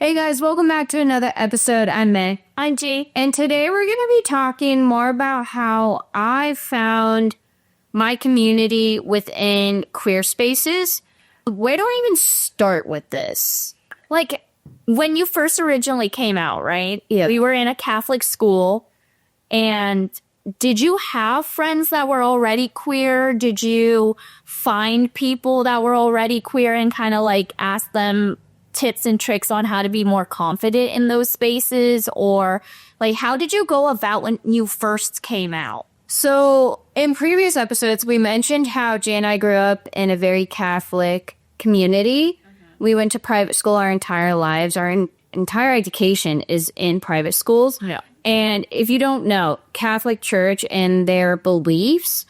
Hey guys, welcome back to another episode. I'm May. I'm G. And today we're going to be talking more about how I found my community within queer spaces. Where do I even start with this? Like, when you first originally came out, right? Yeah. We were in a Catholic school, and did you have friends that were already queer? Did you find people that were already queer and kind of like ask them tips and tricks on how to be more confident in those spaces? Or like, how did you go about when you first came out? So in previous episodes, we mentioned how Jay and I grew up in a very Catholic community. We went to private school our entire lives. Our entire education is in private schools. Yeah. And if you don't know, Catholic Church and their beliefs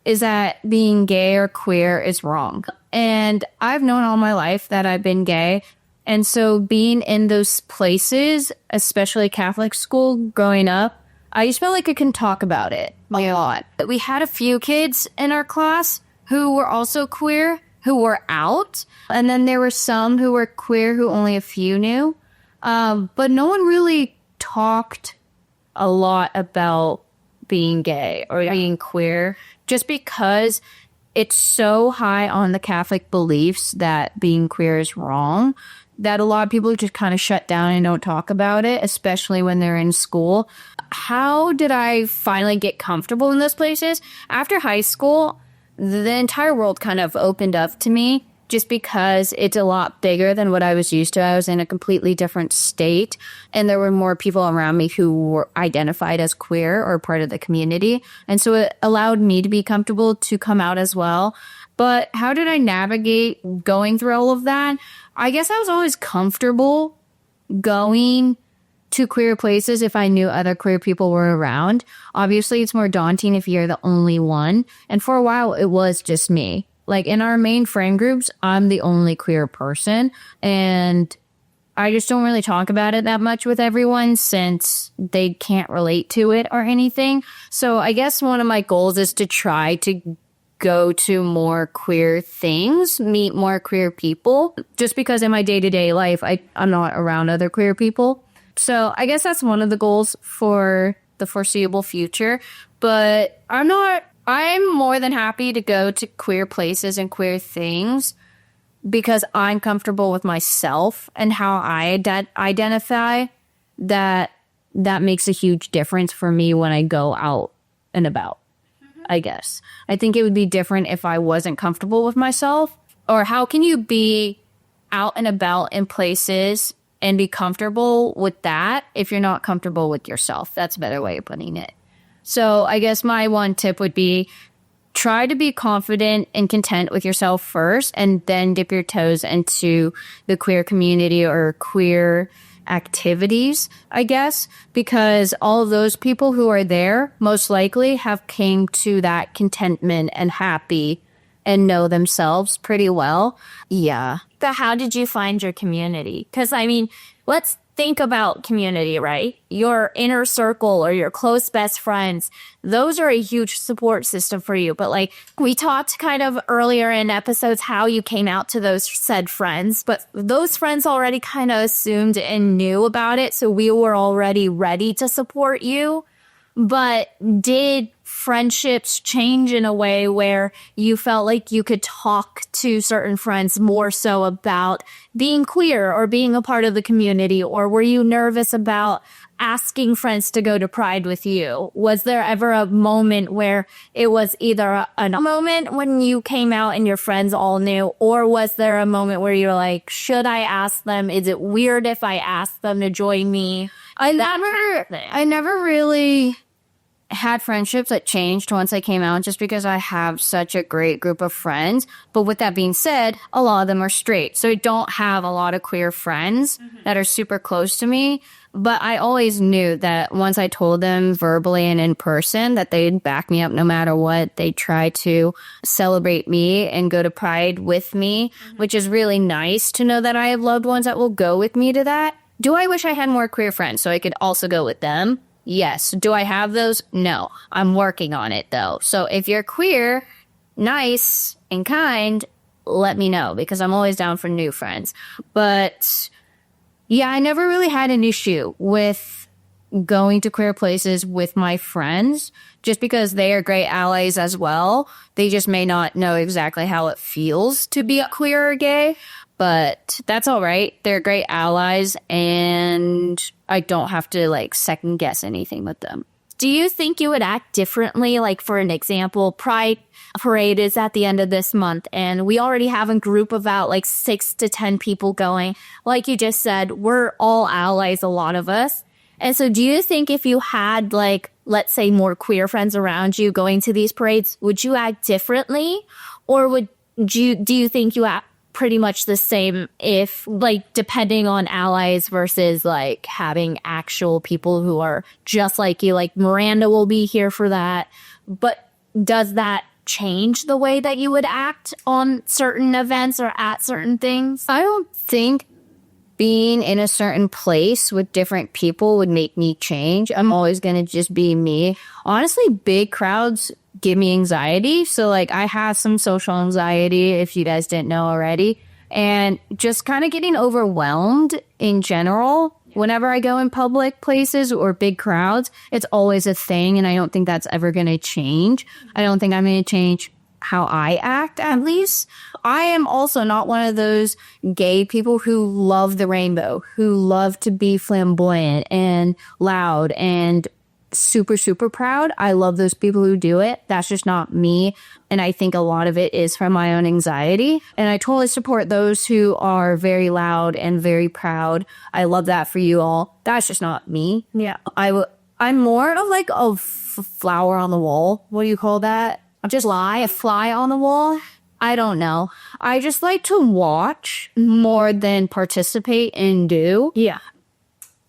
is that being gay or queer is wrong. And I've known all my life that I've been gay. And so being in those places, especially Catholic school growing up, I just felt like I can talk about it a lot. We had a few kids in our class who were also queer, who were out. And then there were some who were queer who only a few knew. But no one really talked a lot about being gay or being queer, just because it's so high on the Catholic beliefs that being queer is wrong, that a lot of people just kind of shut down and don't talk about it, especially when they're in school. How did I finally get comfortable in those places? After high school, the entire world kind of opened up to me, just because it's a lot bigger than what I was used to. I was in a completely different state, and there were more people around me who were identified as queer or part of the community. And so it allowed me to be comfortable to come out as well. But how did I navigate going through all of that? I guess I was always comfortable going to queer places if I knew other queer people were around. Obviously, it's more daunting if you're the only one. And for a while, it was just me. Like, in our main friend groups, I'm the only queer person, and I just don't really talk about it that much with everyone since they can't relate to it or anything. So I guess one of my goals is to try to go to more queer things, meet more queer people, just because in my day-to-day life, I'm not around other queer people. So I guess that's one of the goals for the foreseeable future, but I'm more than happy to go to queer places and queer things because I'm comfortable with myself and how I identify. That makes a huge difference for me when I go out and about, I guess. I think it would be different if I wasn't comfortable with myself. Or how can you be out and about in places and be comfortable with that if you're not comfortable with yourself? That's a better way of putting it. So I guess my one tip would be try to be confident and content with yourself first, and then dip your toes into the queer community or queer activities, I guess, because all of those people who are there most likely have came to that contentment and happy and know themselves pretty well. Yeah. But how did you find your community? Because, I mean, let's think about community, right? Your inner circle or your close best friends, those are a huge support system for you. But like we talked kind of earlier in episodes how you came out to those said friends, but those friends already kind of assumed and knew about it. So we were already ready to support you. But did friendships change in a way where you felt like you could talk to certain friends more so about being queer or being a part of the community? Or were you nervous about asking friends to go to Pride with you? Was there ever a moment where it was either a moment when you came out and your friends all knew, or was there a moment where you're like, should I ask them? Is it weird if I ask them to join me? I never really had friendships that changed once I came out, just because I have such a great group of friends. But with that being said, a lot of them are straight. So I don't have a lot of queer friends that are super close to me. But I always knew that once I told them verbally and in person that they'd back me up no matter what. They'd try to celebrate me and go to Pride with me, which is really nice to know that I have loved ones that will go with me to that. Do I wish I had more queer friends so I could also go with them? Yes. Do I have those? No. I'm working on it, though. So if you're queer, nice and kind, let me know, because I'm always down for new friends. But Yeah, I never really had an issue with going to queer places with my friends just because they are great allies as well. They just may not know exactly how it feels to be queer or gay, but that's all right. They're great allies and I don't have to like second guess anything with them. Do you think you would act differently? Like, for an example, Pride Parade is at the end of this month, and we already have a group of about like 6 to 10 people going. Like you just said, we're all allies, a lot of us. And so do you think if you had, like, let's say more queer friends around you going to these parades, would you act differently? Or do you think you act pretty much the same if, like, depending on allies versus like having actual people who are just like you? Like Miranda will be here for that, but does that change the way that you would act on certain events or at certain things? I don't think being in a certain place with different people would make me change. I'm always going to just be me. Honestly, big crowds give me anxiety. So like I have some social anxiety, if you guys didn't know already. And just kind of getting overwhelmed in general. Whenever I go in public places or big crowds, it's always a thing. And I don't think that's ever going to change. I don't think I'm going to change how I act, at least. I am also not one of those gay people who love the rainbow, who love to be flamboyant and loud and super, super proud. I love those people who do it. That's just not me. And I think a lot of it is from my own anxiety. And I totally support those who are very loud and very proud. I love that for you all. That's just not me. Yeah. I'm more of like a flower on the wall. What do you call that? Just a fly on the wall. I don't know. I just like to watch more than participate and do. Yeah.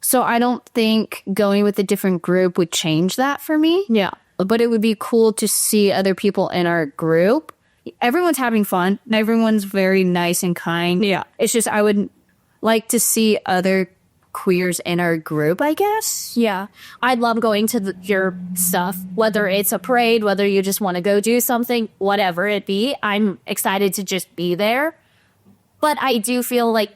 So I don't think going with a different group would change that for me. Yeah. But it would be cool to see other people in our group. Everyone's having fun. And everyone's very nice and kind. Yeah. It's just I would like to see other queers in our group, I guess. Yeah. I'd love going to your stuff, whether it's a parade, whether you just want to go do something, whatever it be. I'm excited to just be there. But I do feel like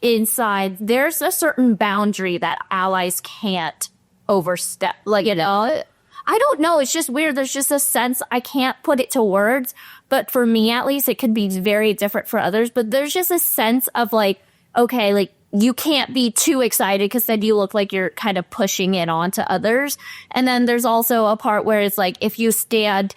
inside there's a certain boundary that allies can't overstep. Like, you know, I don't know. It's just weird. There's just a sense, I can't put it to words, but for me, at least, it could be very different for others. But there's just a sense of like, okay, like, you can't be too excited because then you look like you're kind of pushing it on to others. And then there's also a part where it's like, if you stand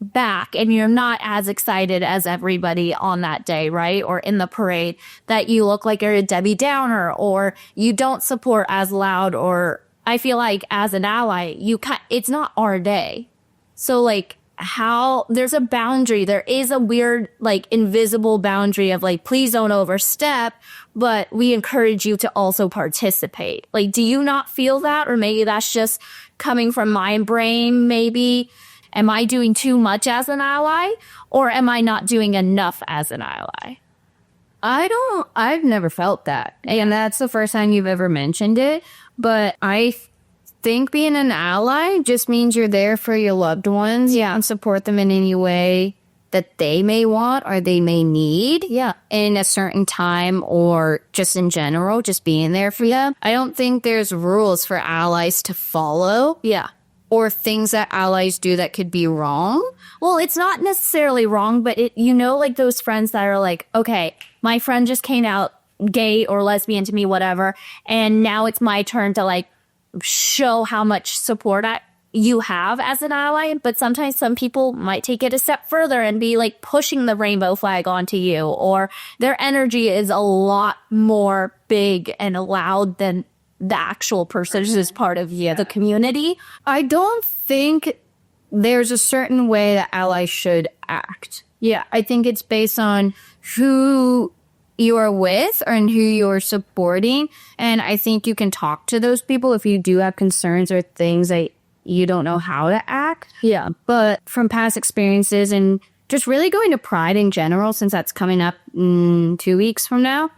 back and you're not as excited as everybody on that day, right? Or in the parade, that you look like you're a Debbie Downer or you don't support as loud. Or I feel like as an ally, it's not our day. So like, how there's a boundary, there is a weird like invisible boundary of like, please don't overstep, but we encourage you to also participate. Like, do you not feel that? Or maybe that's just coming from my brain. Maybe am I doing too much as an ally, or am I not doing enough as an ally? I've never felt that. And that's the first time you've ever mentioned it. But I think being an ally just means you're there for your loved ones. Yeah, and support them in any way that they may want or they may need. Yeah, in a certain time or just in general, just being there for them. I don't think there's rules for allies to follow. Yeah. Or things that allies do that could be wrong. Well, it's not necessarily wrong, but like those friends that are like, okay, my friend just came out gay or lesbian to me, whatever, and now it's my turn to like show how much support you have as an ally. But sometimes some people might take it a step further and be like pushing the rainbow flag onto you, or their energy is a lot more big and loud than the actual person who's part of the community. I don't think there's a certain way that allies should act. Yeah, I think it's based on who you are with and who you're supporting. And I think you can talk to those people if you do have concerns or things that you don't know how to act. Yeah. But from past experiences and just really going to Pride in general, since that's coming up 2 weeks from now,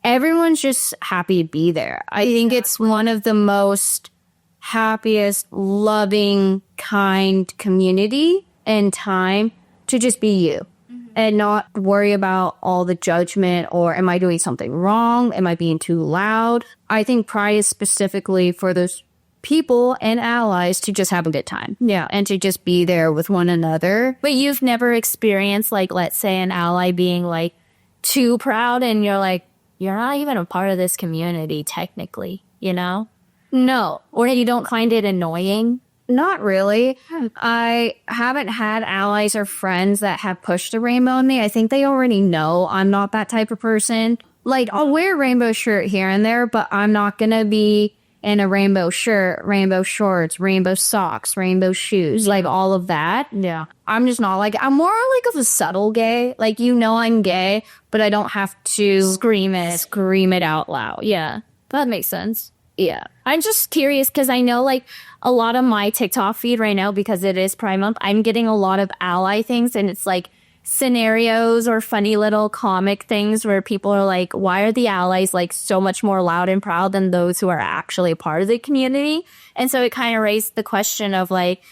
everyone's just happy to be there. I think it's one of the most happiest, loving, kind community and time to just be you. and not worry about all the judgment or am I doing something wrong? Am I being too loud? I think Pride is specifically for those people and allies to just have a good time. Yeah. And to just be there with one another. But you've never experienced, like, let's say an ally being, like, too proud and you're like, you're not even a part of this community, technically, you know? No. Or you don't find it annoying? Not really. I haven't had allies or friends that have pushed the rainbow on me. I think they already know I'm not that type of person. Like, I'll wear a rainbow shirt here and there, but I'm not going to be in a rainbow shirt, rainbow shorts, rainbow socks, rainbow shoes, like all of that. Yeah. I'm just not like, I'm more like of a subtle gay. Like, you know I'm gay, but I don't have to scream it out loud. Yeah. That makes sense. Yeah. I'm just curious because I know, like, a lot of my TikTok feed right now, because it is Pride Month, I'm getting a lot of ally things, and it's like scenarios or funny little comic things where people are like, why are the allies like so much more loud and proud than those who are actually part of the community? And so it kind of raised the question of like,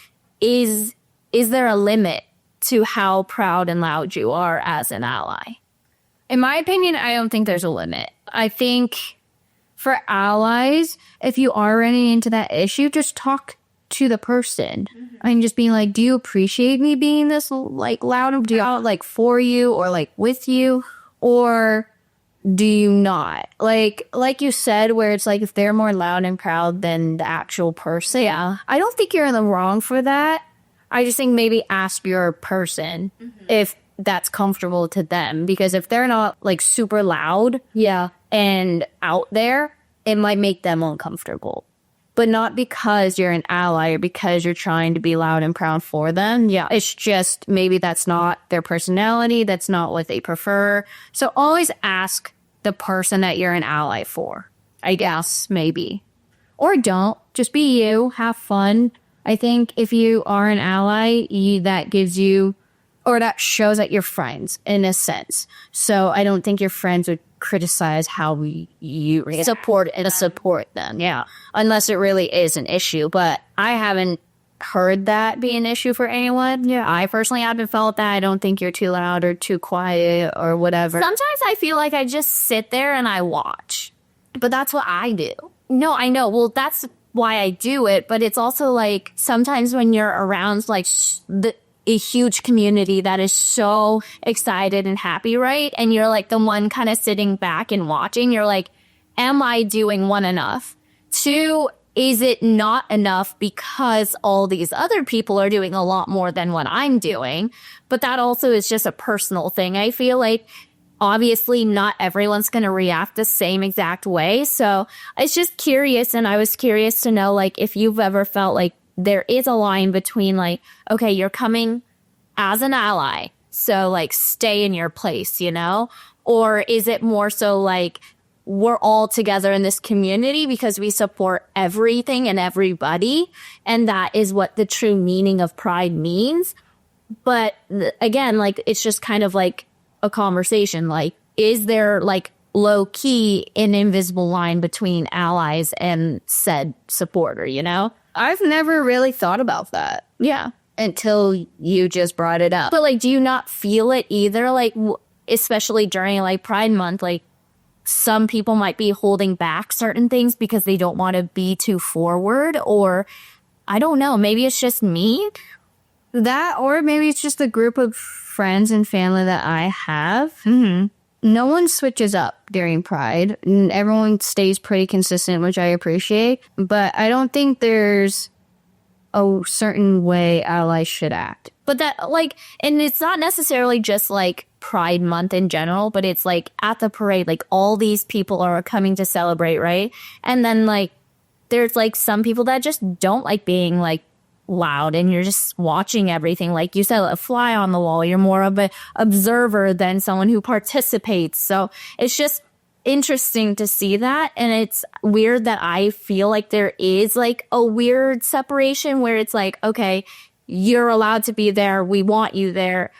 is there a limit to how proud and loud you are as an ally? In my opinion, I don't think there's a limit. I think for allies, if you are running into that issue, just talk to the person. And just being like, do you appreciate me being this like loud? Do you like for you or like with you? Or do you not? Like you said, where it's like if they're more loud and proud than the actual person. Yeah. I don't think you're in the wrong for that. I just think maybe ask your person if that's comfortable to them. Because if they're not like super loud and out there, it might make them uncomfortable. But not because you're an ally or because you're trying to be loud and proud for them. Yeah. It's just maybe that's not their personality. That's not what they prefer. So always ask the person that you're an ally for, I guess, maybe. Or don't. Just be you. Have fun. I think if you are an ally, that gives you, or that shows that you're friends in a sense. So I don't think your friends would criticize how you support them. Yeah. Unless it really is an issue. But I haven't heard that be an issue for anyone. Yeah. I personally haven't felt that. I don't think you're too loud or too quiet or whatever. Sometimes I feel like I just sit there and I watch. But that's what I do. No, I know. Well, that's why I do it. But it's also like sometimes when you're around like a huge community that is so excited and happy, right? And you're like the one kind of sitting back and watching. You're like, am I doing one enough? Two, is it not enough because all these other people are doing a lot more than what I'm doing? But that also is just a personal thing. I feel like obviously not everyone's going to react the same exact way. So it's just curious. And I was curious to know, like, if you've ever felt like there is a line between like, okay, you're coming as an ally, so like stay in your place, you know? Or is it more so like we're all together in this community because we support everything and everybody, and that is what the true meaning of Pride means? But again, like it's just kind of like a conversation. Like, is there like low key an invisible line between allies and said supporter, you know? I've never really thought about that. Yeah. Until you just brought it up. But like, do you not feel it either? Like, especially during like Pride Month, like some people might be holding back certain things because they don't want to be too forward, or I don't know, maybe it's just me. That, or maybe it's just a group of friends and family that I have. No one switches up during Pride. Everyone stays pretty consistent, which I appreciate. But I don't think there's a certain way allies should act. But that, like, and it's not necessarily just like Pride Month in general, but it's like at the parade, like all these people are coming to celebrate, right? And then like there's like some people that just don't like being like loud, and you're just watching everything. Like you said, a fly on the wall. You're more of an observer than someone who participates. So it's just interesting to see that. And it's weird that I feel like there is like a weird separation where it's like, okay, you're allowed to be there. We want you there.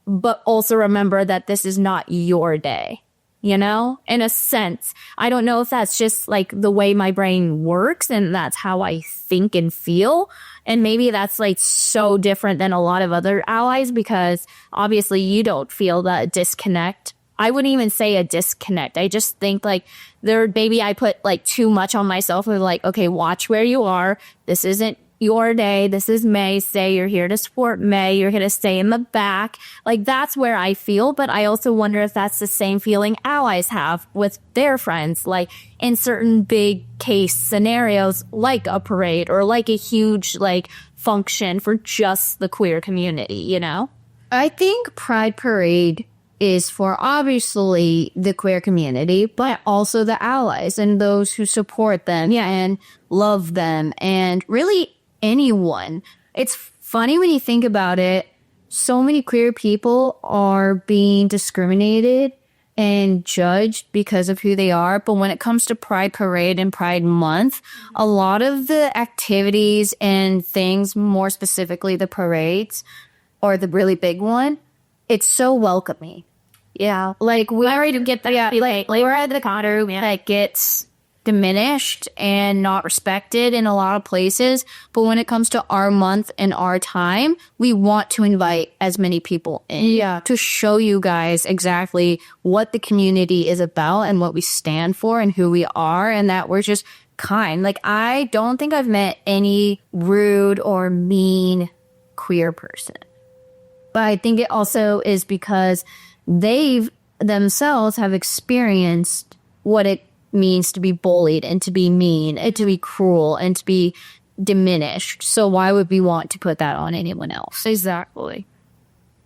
But also remember that this is not your day. you know, in a sense. I don't know if that's just like the way my brain works and that's how I think and feel. And maybe that's like so different than a lot of other allies because obviously you don't feel that disconnect. I wouldn't even say a disconnect. I just think like maybe I put like too much on myself of like, okay, watch where you are. This isn't your day. This is May. Say you're here to support May. You're going to stay in the back. Like that's where I feel. But I also wonder if that's the same feeling allies have with their friends, like in certain big case scenarios, like a parade or like a huge like function for just the queer community, you know? I think Pride Parade is for obviously the queer community, but also the allies and those who support them and love them and really anyone. It's funny when you think about it. So many queer people are being discriminated and judged because of who they are. But when it comes to Pride Parade and Pride Month, a lot of the activities and things, more specifically the parades or the really big one, it's so welcoming. Yeah. Like we already get that. Like we're at the condo that gets diminished and not respected in a lot of places. But when it comes to our month and our time, we want to invite as many people in to show you guys exactly what the community is about and what we stand for and who we are and that we're just kind. Like I don't think I've met any rude or mean queer person. But I think it also is because they themselves have experienced what it means to be bullied and to be mean and to be cruel and to be diminished. So why would we want to put that on anyone else? Exactly.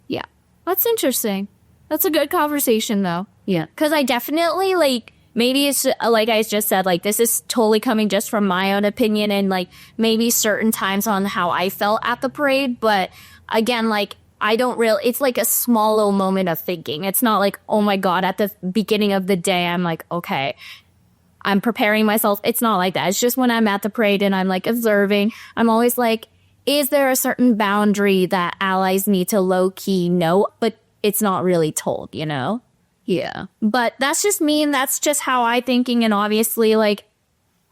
Yeah. That's interesting. That's a good conversation though. Yeah. Because I definitely like, maybe it's like I just said, like this is totally coming just from my own opinion and like maybe certain times on how I felt at the parade. But again, like I don't really, it's like a small little moment of thinking. It's not like, oh my God, at the beginning of the day, I'm like, okay, I'm preparing myself. It's not like that. It's just when I'm at the parade and I'm like observing, I'm always like, is there a certain boundary that allies need to low key know, but it's not really told, you know? Yeah. But that's just me and that's just how I thinking. And obviously like,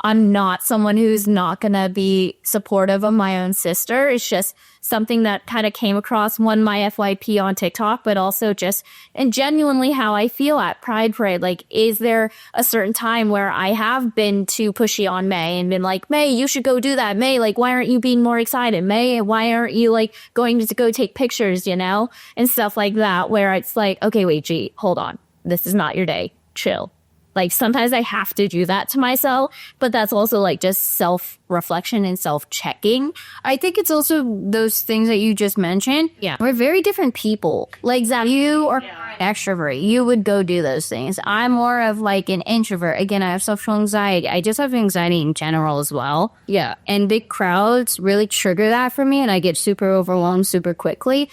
I'm not someone who's not going to be supportive of my own sister. It's just something that kind of came across my FYP on TikTok, but also just and genuinely how I feel at Pride Parade. Like, is there a certain time where I have been too pushy on May and been like, May, you should go do that. May, like, why aren't you being more excited? May, why aren't you like going to go take pictures, you know, and stuff like that, where it's like, okay, wait, gee, hold on. This is not your day. Chill. Like, sometimes I have to do that to myself, but that's also like just self-reflection and self-checking. I think it's also those things that you just mentioned. Yeah. We're very different people. Like, you are an extrovert. You would go do those things. I'm more of like an introvert. Again, I have social anxiety. I just have anxiety in general as well. Yeah. And big crowds really trigger that for me, and I get super overwhelmed super quickly.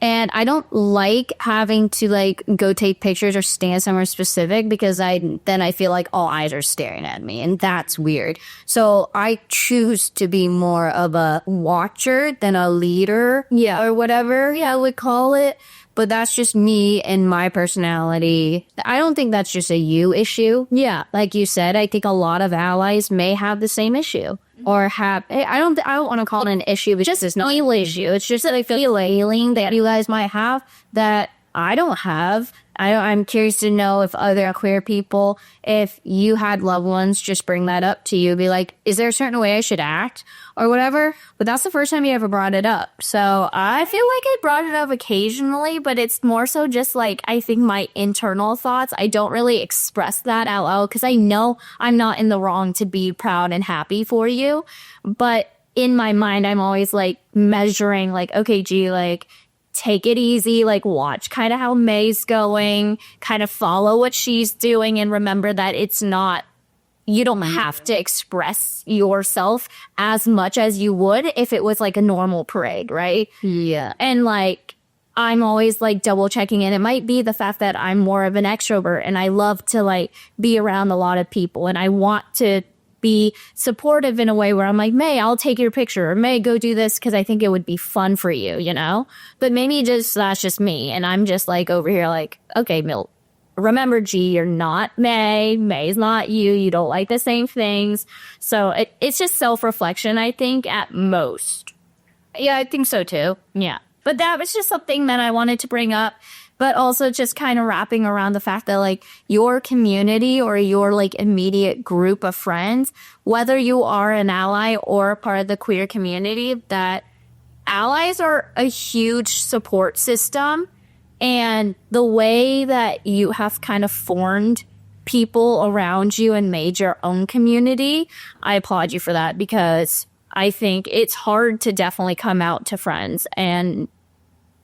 And I don't like having to like go take pictures or stand somewhere specific because then I feel like all eyes are staring at me, and that's weird. So I choose to be more of a watcher than a leader, or whatever I would call it. But that's just me and my personality. I don't think that's just a you issue. Yeah. Like you said, I think a lot of allies may have the same issue. Or have, I don't want to call it an issue. It's just this not an issue. It's just that I feel feeling that you guys might have that I don't have. I'm curious to know if other queer people, if you had loved ones, just bring that up to you. Be like, is there a certain way I should act or whatever? But that's the first time you ever brought it up. So I feel like I brought it up occasionally, but it's more so just like, I think my internal thoughts. I don't really express that out loud because I know I'm not in the wrong to be proud and happy for you. But in my mind, I'm always like measuring like, okay, gee, like, take it easy, like watch kind of how May's going, kind of follow what she's doing, and remember that it's not, you don't have to express yourself as much as you would if it was like a normal parade, right? yeah. And like, I'm always like double checking it. It might be the fact that I'm more of an extrovert and I love to like be around a lot of people and I want to be supportive in a way where I'm like, May, I'll take your picture, or May, go do this because I think it would be fun for you, you know? But maybe just that's just me, and I'm just like over here like, okay, Milt, remember, G, you're not May. May's not you. You don't like the same things. So it's just self-reflection, I think, at most. Yeah, I think so too. Yeah. But that was just something that I wanted to bring up. But also just kind of wrapping around the fact that like your community or your like immediate group of friends, whether you are an ally or a part of the queer community, that allies are a huge support system. And the way that you have kind of formed people around you and made your own community, I applaud you for that, because I think it's hard to definitely come out to friends and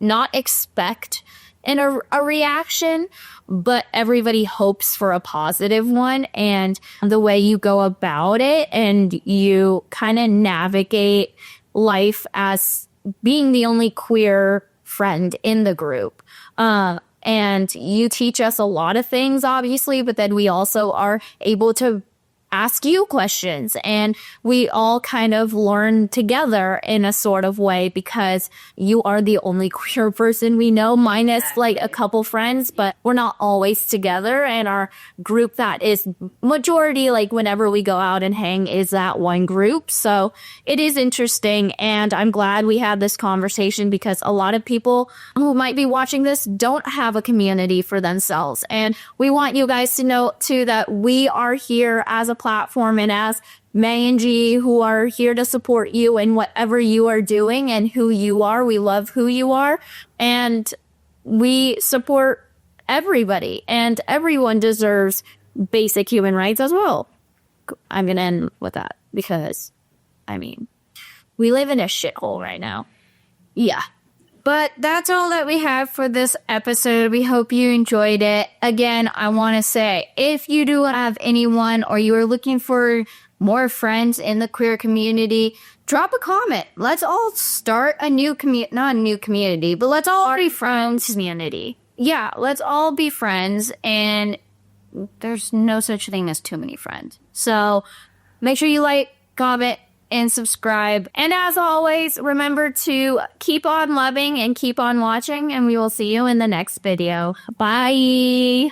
not expect a reaction, but everybody hopes for a positive one. And the way you go about it and you kind of navigate life as being the only queer friend in the group. And you teach us a lot of things, obviously, but then we also are able to ask you questions, and we all kind of learn together in a sort of way, because you are the only queer person we know, minus like a couple friends, but we're not always together. And our group that is majority, like whenever we go out and hang, is that one group. So it is interesting, and I'm glad we had this conversation, because a lot of people who might be watching this don't have a community for themselves. And we want you guys to know too that we are here as a platform and as May and G, who are here to support you in whatever you are doing and who you are. We love who you are, and we support everybody, and everyone deserves basic human rights as well. I'm going to end with that, because, I mean, we live in a shithole right now. Yeah. But that's all that we have for this episode. We hope you enjoyed it. Again, I want to say, if you do have anyone or you are looking for more friends in the queer community, drop a comment. Let's all start a new community, not a new community, but let's all be friends. Community. Yeah, let's all be friends, and there's no such thing as too many friends. So make sure you like, comment, and subscribe. And as always, remember to keep on loving and keep on watching, and we will see you in the next video. Bye.